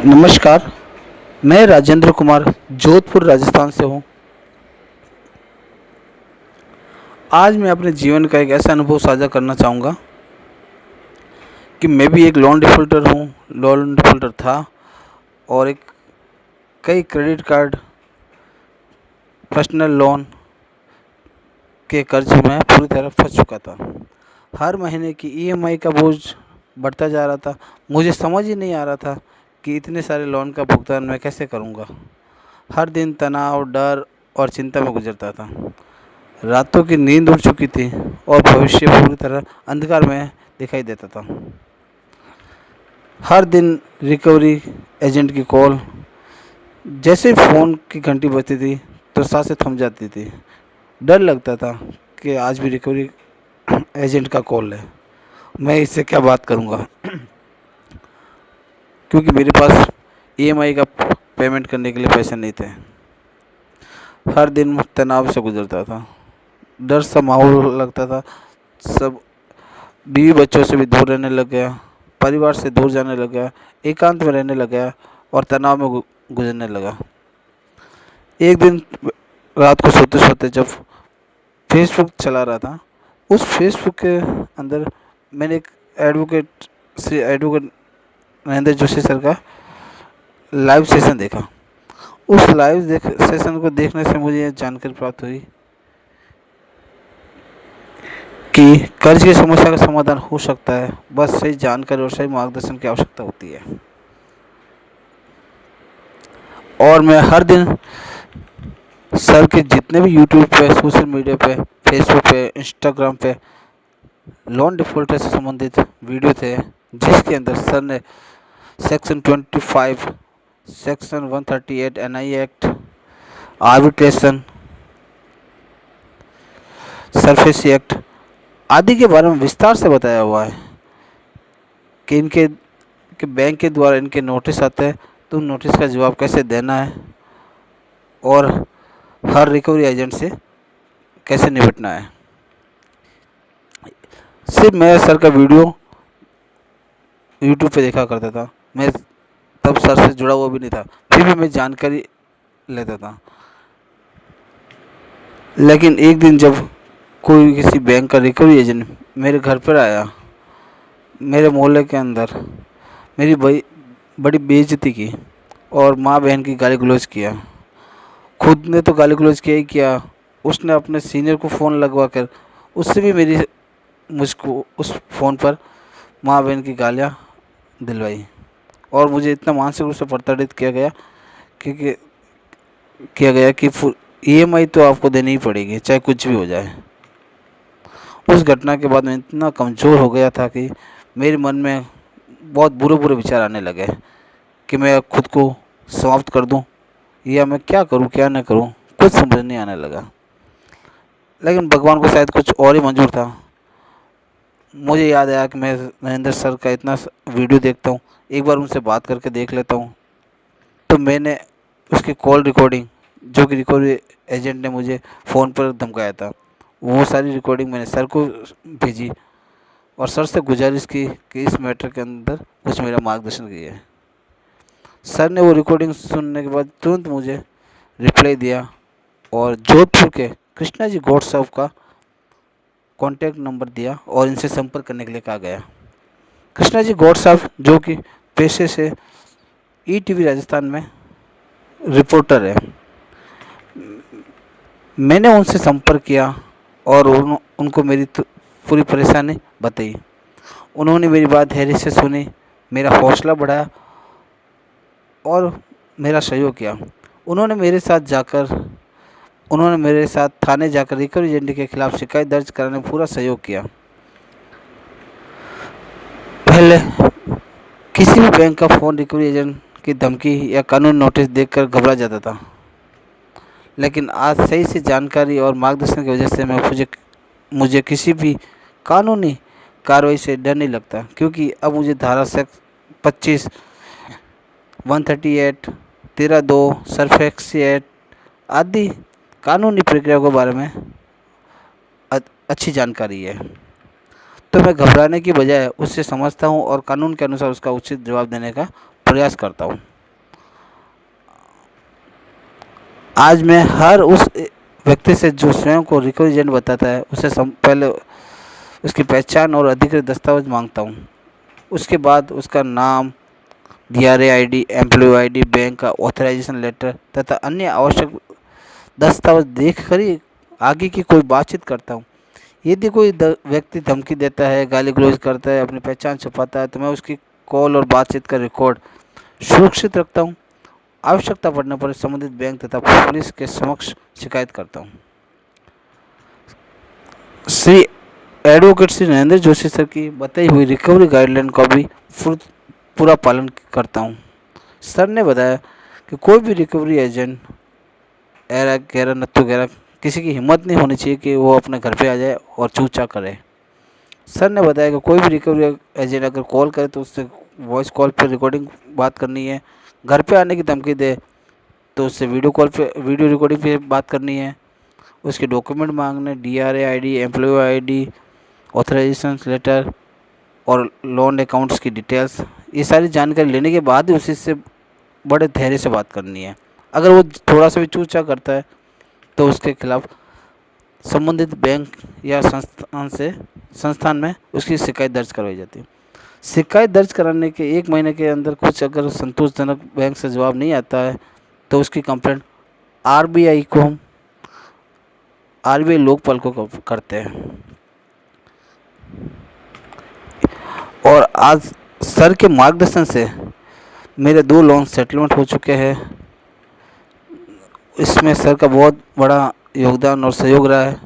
नमस्कार, मैं राजेंद्र कुमार जोधपुर राजस्थान से हूँ। आज मैं अपने जीवन का एक ऐसा अनुभव साझा करना चाहूँगा कि मैं भी एक लोन डिफ़ॉल्टर हूँ, लोन डिफ़ॉल्टर था और एक कई क्रेडिट कार्ड, पर्सनल लोन के कर्ज में पूरी तरह फँस चुका था। हर महीने की ईएमआई का बोझ बढ़ता जा रहा था। मुझे समझ ही नहीं आ रहा था कि इतने सारे लोन का भुगतान मैं कैसे करूँगा। हर दिन तनाव, डर और चिंता में गुजरता था। रातों की नींद उड़ चुकी थी और भविष्य पूरी तरह अंधकार में दिखाई देता था। हर दिन रिकवरी एजेंट की कॉल, जैसे ही फ़ोन की घंटी बजती थी तो सांसें थम जाती थी। डर लगता था कि आज भी रिकवरी एजेंट का कॉल है, मैं इससे क्या बात करूँगा क्योंकि मेरे पास ईएमआई का पेमेंट करने के लिए पैसे नहीं थे। हर दिन तनाव से गुजरता था, डर सा माहौल लगता था। सब बीवी बच्चों से भी दूर रहने लग गया, परिवार से दूर जाने लग गया, एकांत में रहने लग गया और तनाव में गुजरने लगा। एक दिन रात को सोते-सोते जब फेसबुक चला रहा था, उस फेसबुक के अंदर मैंने एक एडवोकेट महेंद्र जोशी सर का लाइव सेशन देखा। उस सेशन को देखने से मुझे ये जानकारी प्राप्त हुई कि कर्ज की समस्या का समाधान हो सकता है, बस सही जानकारी और सही मार्गदर्शन की आवश्यकता होती है। और मैं हर दिन सर के जितने भी यूट्यूब पे, सोशल मीडिया पे, फेसबुक पे, इंस्टाग्राम पे लोन डिफ़ॉल्टर से संबंधित वीडियो थे, जिसके अंदर सर ने section 25, section 138 NI act, arbitration, SARFAESI act आदि के बारे में विस्तार से बताया हुआ है कि बैंक के द्वारा इनके नोटिस आते हैं तो उन नोटिस का जवाब कैसे देना है और हर रिकवरी एजेंट से कैसे निपटना है। सिर्फ मैं सर का वीडियो यूट्यूब पे देखा करता था। मैं तब सर से जुड़ा हुआ भी नहीं था, फिर भी मैं जानकारी लेता था। लेकिन एक दिन जब कोई किसी बैंक का रिकवरी एजेंट मेरे घर पर आया, मेरे मोहल्ले के अंदर मेरी बड़ी बेइज्जती की और माँ बहन की गाली गलौज किया। खुद ने तो गाली गलौज किया ही किया, उसने अपने सीनियर को फ़ोन लगवा कर उससे भी मुझको उस फ़ोन पर माँ बहन की गालियाँ दिलवाई और मुझे इतना मानसिक रूप से प्रताड़ित कि किया गया कि ईएमआई तो आपको देनी ही पड़ेगी, चाहे कुछ भी हो जाए। उस घटना के बाद मैं इतना कमज़ोर हो गया था कि मेरे मन में बहुत बुरे-बुरे विचार आने लगे कि मैं खुद को समाप्त कर दूं या मैं क्या करूं, क्या ना करूं, कुछ समझ नहीं आने लगा। लेकिन भगवान को शायद कुछ और ही मंजूर था। मुझे याद आया कि मैं महेंद्र सर का इतना वीडियो देखता हूँ, एक बार उनसे बात करके देख लेता हूँ। तो मैंने उसकी कॉल रिकॉर्डिंग, जो कि रिकवरी एजेंट ने मुझे फ़ोन पर धमकाया था, वो सारी रिकॉर्डिंग मैंने सर को भेजी और सर से गुजारिश की कि इस मैटर के अंदर कुछ मेरा मार्गदर्शन कीजिए। सर ने वो रिकॉर्डिंग सुनने के बाद तुरंत मुझे रिप्लाई दिया और जोधपुर के कृष्णा जी गौड़ साहब का कॉन्टैक्ट नंबर दिया और इनसे संपर्क करने के लिए कहा गया। कृष्णा जी गौड़ साहब जो कि पेशे से ईटीवी राजस्थान में रिपोर्टर है। मैंने उनसे संपर्क किया और उनको मेरी पूरी परेशानी बताई। उन्होंने मेरी बात धैर्य से सुनी, मेरा हौसला बढ़ाया और मेरा सहयोग किया। उन्होंने मेरे साथ थाने जाकर रिकवरी एजेंट के खिलाफ शिकायत दर्ज कराने में पूरा सहयोग किया। पहले किसी भी बैंक का फ़ोन रिकवरी एजेंट की धमकी या कानूनी नोटिस देखकर घबरा जाता था, लेकिन आज सही से जानकारी और मार्गदर्शन की वजह से मुझे किसी भी कानूनी कार्रवाई से डर नहीं लगता, क्योंकि अब मुझे धारा 25, 138, 13(2), सरफेक्सी एक्ट आदि कानूनी प्रक्रिया के बारे में अच्छी जानकारी है। तो मैं घबराने की बजाय उससे समझता हूँ और कानून के अनुसार उसका उचित जवाब देने का प्रयास करता हूँ। आज मैं हर उस व्यक्ति से जो स्वयं को रिकवरी एजेंट बताता है उसे पहले उसकी पहचान और अधिकृत दस्तावेज मांगता हूँ। उसके बाद उसका नाम, DRA ID, employee ID, bank का ऑथराइजेशन लेटर तथा अन्य आवश्यक दस्तावेज देख कर ही आगे की कोई बातचीत करता हूँ। यदि कोई व्यक्ति धमकी देता है, गाली गलौज करता है, अपनी पहचान छुपाता है, तो मैं उसकी कॉल और बातचीत का रिकॉर्ड सुरक्षित रखता हूँ। आवश्यकता पड़ने पर संबंधित बैंक तथा पुलिस के समक्ष शिकायत करता हूँ। श्री एडवोकेट श्री नरेंद्र जोशी सर की बताई हुई रिकवरी गाइडलाइन का भी पूरा पालन करता हूँ। सर ने बताया कि कोई भी रिकवरी एजेंट ऐरा गैरा नत्थु गैरा किसी की हिम्मत नहीं होनी चाहिए कि वो अपने घर पे आ जाए और चूचा करे। सर ने बताया कि कोई भी रिकवरी एजेंट अगर कॉल करे तो उससे वॉइस कॉल पर रिकॉर्डिंग बात करनी है। घर पे आने की धमकी दे तो उससे वीडियो कॉल पे वीडियो रिकॉर्डिंग पे बात करनी है। उसके डॉक्यूमेंट मांगने, DRA ID, employee ID, authorization letter और लोन अकाउंट्स की डिटेल्स, ये सारी जानकारी लेने के बाद ही उसी से बड़े धैर्य से बात करनी है। अगर वो थोड़ा सा भी चूचा करता है तो उसके खिलाफ संबंधित बैंक या संस्थान में उसकी शिकायत दर्ज करवाई जाती है। शिकायत दर्ज कराने के 1 महीने के अंदर कुछ अगर संतोषजनक बैंक से जवाब नहीं आता है तो उसकी कंप्लेंट RBI लोकपाल को करते हैं। और आज सर के मार्गदर्शन से मेरे 2 लोन सेटलमेंट हो चुके हैं। इसमें सर का बहुत बड़ा योगदान और सहयोग रहा है।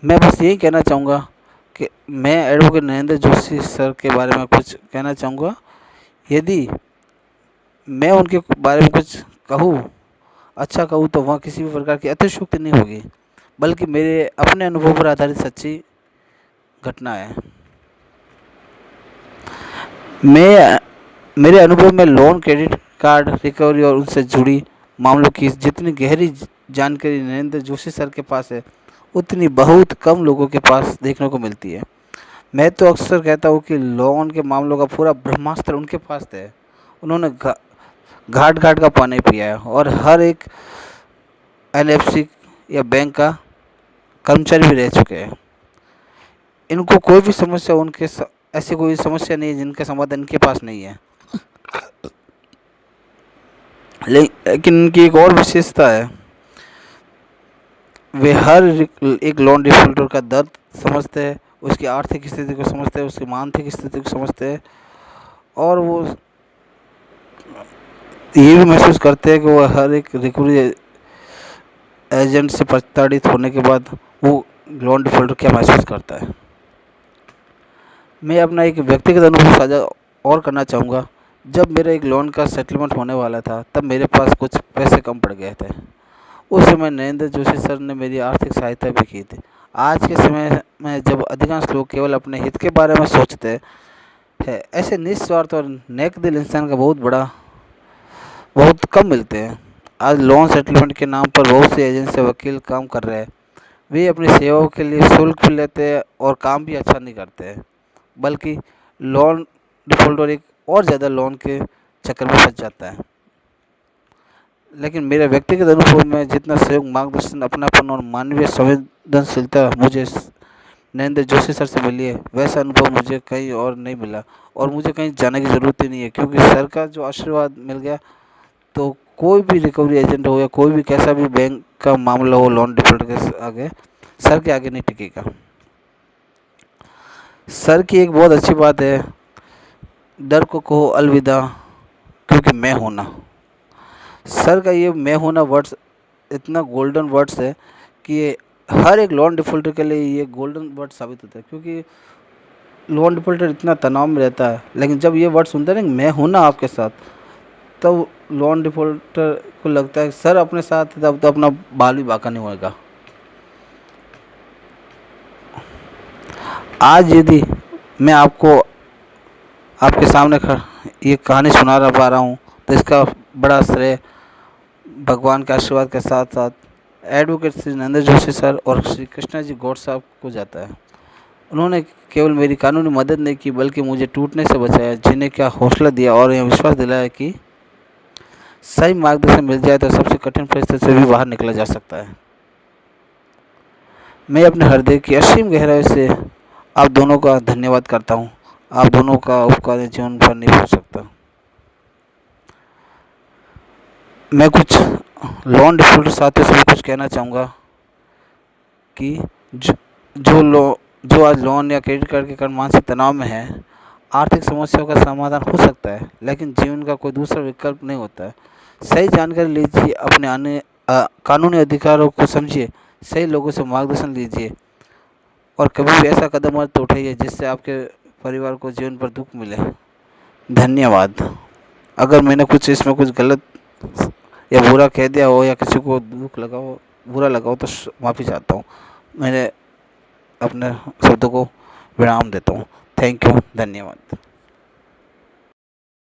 मैं बस यही कहना चाहूँगा कि मैं एडवोकेट नरेंद्र जोशी सर के बारे में कुछ कहना चाहूँगा। यदि मैं उनके बारे में कुछ कहूँ, अच्छा कहूँ, तो वहाँ किसी भी प्रकार की अतिशयोक्ति नहीं होगी, बल्कि मेरे अपने अनुभव पर आधारित सच्ची घटना है। मेरे अनुभव में लोन, क्रेडिट कार्ड रिकवरी और उनसे जुड़ी मामलों की जितनी गहरी जानकारी नरेंद्र जोशी सर के पास है, उतनी बहुत कम लोगों के पास देखने को मिलती है। मैं तो अक्सर कहता हूँ कि लोन के मामलों का पूरा ब्रह्मास्त्र उनके पास है। उन्होंने घाट घाट का पानी पिया है और हर एक NFC या बैंक का कर्मचारी भी रह चुके हैं। इनको कोई भी समस्या ऐसी कोई समस्या नहीं है जिनका समाधान इनके पास नहीं है। लेकिन इनकी एक और विशेषता है, वे हर एक लोन डिफॉल्टर का दर्द समझते हैं, उसकी आर्थिक स्थिति को समझते हैं, उसकी मानसिक स्थिति को समझते हैं और वो ये भी महसूस करते हैं कि वो हर एक रिकवरी एजेंट से प्रताड़ित होने के बाद वो लोन डिफॉल्टर क्या महसूस करता है। मैं अपना एक व्यक्तिगत अनुभव साझा और करना चाहूँगा। जब मेरा एक लोन का सेटलमेंट होने वाला था, तब मेरे पास कुछ पैसे कम पड़ गए थे। उस समय नरेंद्र जोशी सर ने मेरी आर्थिक सहायता भी की थी। आज के समय में जब अधिकांश लोग केवल अपने हित के बारे में सोचते हैं, ऐसे निस्वार्थ और नेक दिल इंसान का बहुत कम मिलते हैं। आज लोन सेटलमेंट के नाम पर बहुत सी एजेंसी वकील काम कर रहे हैं। वे अपनी सेवाओं के लिए शुल्क भी लेते हैं और काम भी अच्छा नहीं करते हैं, बल्कि लोन डिफॉल्टर एक और ज़्यादा लोन के चक्कर में फंस जाता है। लेकिन मेरे व्यक्तिगत अनुभव में जितना सहयोग, मार्गदर्शन, अपनापन और मानवीय संवेदनशीलता मुझे नरेंद्र जोशी सर से मिली है, वैसा अनुभव मुझे कहीं और नहीं मिला और मुझे कहीं जाने की ज़रूरत ही नहीं है, क्योंकि सर का जो आशीर्वाद मिल गया तो कोई भी रिकवरी एजेंट हो या कोई भी कैसा भी बैंक का मामला हो, लोन डिफॉल्ट के आगे सर के आगे नहीं टिकेगा। सर की एक बहुत अच्छी बात है, डर को कहो अलविदा क्योंकि मैं हूं ना। सर का ये मैं हूं ना वर्ड्स इतना गोल्डन वर्ड्स है कि ये हर एक लोन डिफॉल्टर के लिए ये गोल्डन वर्ड साबित होता है, क्योंकि लोन डिफॉल्टर इतना तनाव में रहता है, लेकिन जब ये वर्ड सुनता है ना, मैं हूं ना आपके साथ, तब लोन डिफॉल्टर को लगता है सर अपने साथ, तब तो अपना बाल भी बांका नहीं होगा। आज यदि मैं आपको आपके सामने ये कहानी सुना पा रहा हूँ तो इसका बड़ा श्रेय भगवान के आशीर्वाद के साथ साथ एडवोकेट श्री नरेंद्र जोशी सर और श्री कृष्णा जी गौड़ साहब को जाता है। उन्होंने केवल मेरी कानूनी मदद नहीं की, बल्कि मुझे टूटने से बचाया, जीने का हौसला दिया और यह विश्वास दिलाया कि सही मार्गदर्शन मिल जाए तो सबसे कठिन परिस्थिति से भी बाहर निकला जा सकता है। मैं अपने हृदय की असीम गहराई से आप दोनों का धन्यवाद करता हूँ। आप दोनों का उपकार जीवन भर नहीं भूल सकता। मैं कुछ लोन डिफ़ॉल्टर साथियों से भी कुछ कहना चाहूँगा कि जो जो लो जो आज लोन या क्रेडिट कार्ड के कारण मानसिक तनाव में है, आर्थिक समस्याओं का समाधान हो सकता है, लेकिन जीवन का कोई दूसरा विकल्प नहीं होता है। सही जानकारी लीजिए, अपने कानूनी अधिकारों को समझिए, सही लोगों से मार्गदर्शन लीजिए और कभी भी ऐसा कदम मत उठाइए जिससे आपके परिवार को जीवन भर दुःख मिले। धन्यवाद। अगर मैंने कुछ इसमें कुछ गलत या बुरा कह दिया हो या किसी को दुःख लगा हो, बुरा लगा हो तो माफ़ी चाहता हूँ। मैंने अपने शब्दों को विराम देता हूँ। थैंक यू, धन्यवाद।